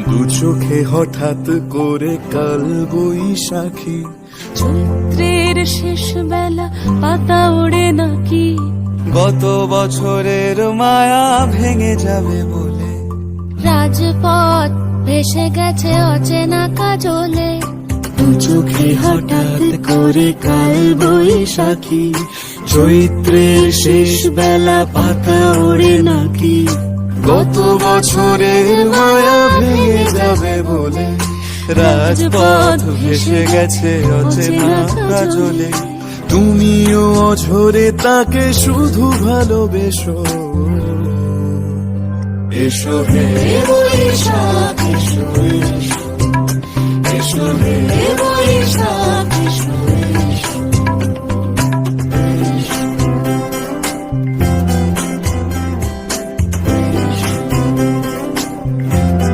দু চোখে হঠাৎ করে কাল বৈশাখী, চৈত্রের শেষ বেলা পাতা ওড়ে নাকি, গত বছরের মায়া ভেঙে যাবে বলে, রাজপথ ভেসে গেছে অচেনা কাজলে, দু চোখে হঠাৎ করে কাল বৈশাখী, চৈত্রের শেষ বেলা পাতা ওড়ে নাকি, গত বছরের মায়া ভেঙে যাবে বলে, রাজপথ ভেসে গেছে অচেনা কাজলে, তুমিও অঝরে তাকে শুধু ভালোবেসো, এসো হে বৈশাখ।